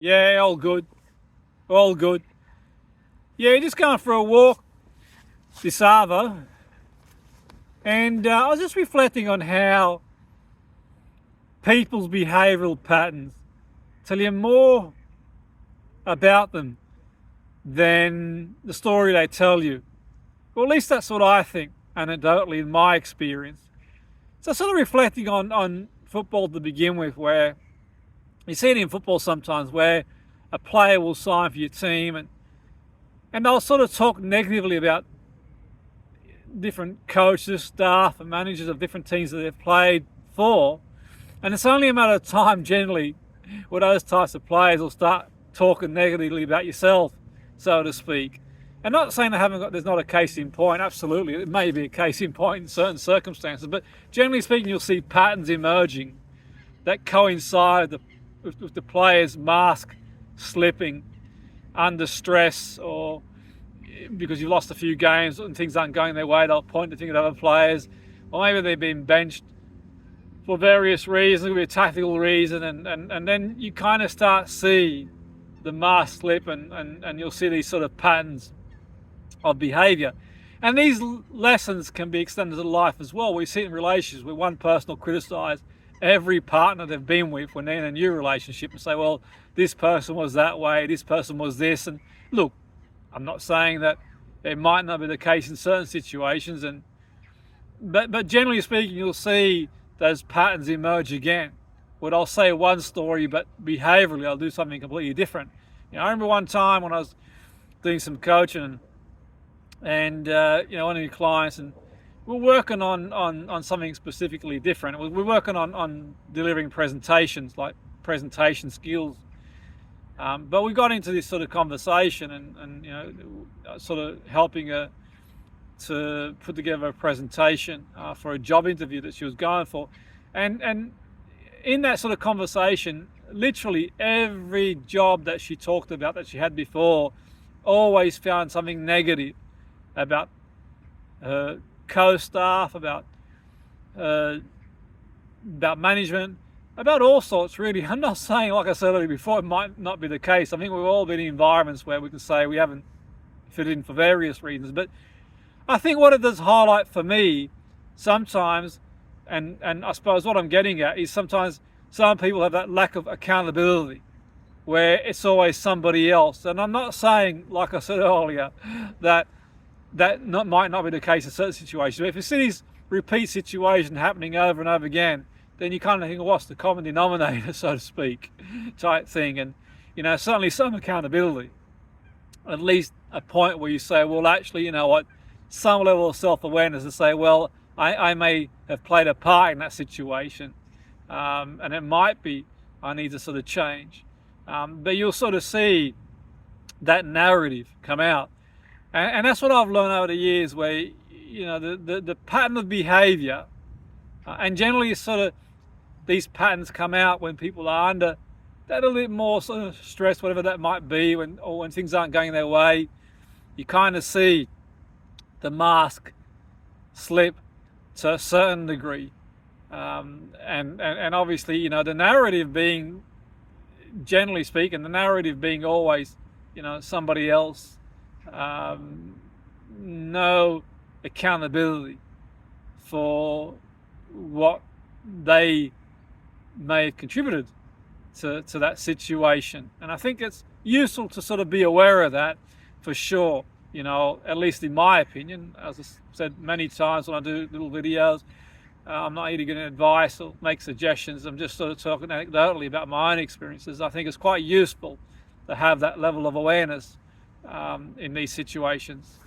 Yeah, all good. All good. Yeah, just going for a walk this Arvo, and I was just reflecting on how people's behavioural patterns tell you more about them than the story they tell you. Well, at least that's what I think, anecdotally, in my experience. So, sort of reflecting on football to begin with, where you see it in football sometimes where a player will sign for your team and they'll sort of talk negatively about different coaches, staff, and managers of different teams that they've played for. And it's only a matter of time, generally, where those types of players will start talking negatively about yourself, so to speak. And not saying there's not a case in point. Absolutely, it may be a case in point in certain circumstances. But generally speaking, you'll see patterns emerging that coincide with the player's mask slipping under stress, or because you've lost a few games and things aren't going their way, they'll point to things at other players, or maybe they've been benched for various reasons, it could be a tactical reason, and then you kind of start to see the mask slip, and you'll see these sort of patterns of behaviour. And these lessons can be extended to life as well. We see it in relationships where one person will criticise every partner they've been with when they're in a new relationship and say, well, this person was that way, this person was this. And look, I'm not saying that it might not be the case in certain situations, but generally speaking, you'll see those patterns emerge again. Where I'll say one story, but behaviourally I'll do something completely different. I remember one time when I was doing some coaching, and one of your clients, and we're working on something specifically different. We're working on delivering presentations, like presentation skills. But we got into this sort of conversation, and sort of helping her to put together a presentation for a job interview that she was going for, and in that sort of conversation, literally every job that she talked about that she had before always found something negative about her co-staff, about management, about all sorts, really. I'm not saying, like I said earlier before, it might not be the case. I think we've all been in environments where we can say we haven't fit in for various reasons. But I think what it does highlight for me sometimes, and I suppose what I'm getting at is sometimes some people have that lack of accountability where it's always somebody else. And I'm not saying, like I said earlier, that might not be the case in certain situations. But if you see these repeat situations happening over and over again, then you kind of think, well, what's the common denominator, so to speak, type thing. And, certainly some accountability, at least a point where you say, well, actually, you know what, some level of self-awareness to say, well, I may have played a part in that situation, and it might be I need to sort of change. But you'll sort of see that narrative come out. And that's what I've learned over the years, where, the pattern of behaviour, and generally sort of these patterns come out when people are under that a little bit more sort of stress, whatever that might be, when things aren't going their way. You kind of see the mask slip to a certain degree, and obviously, the narrative being, generally speaking, the narrative being always, somebody else, no accountability for what they may have contributed to that situation. And I think it's useful to sort of be aware of that, for sure. At least in my opinion, as I said many times when I do little videos, I'm not here to give advice or make suggestions. I'm just sort of talking anecdotally about my own experiences. I think it's quite useful to have that level of awareness in these situations.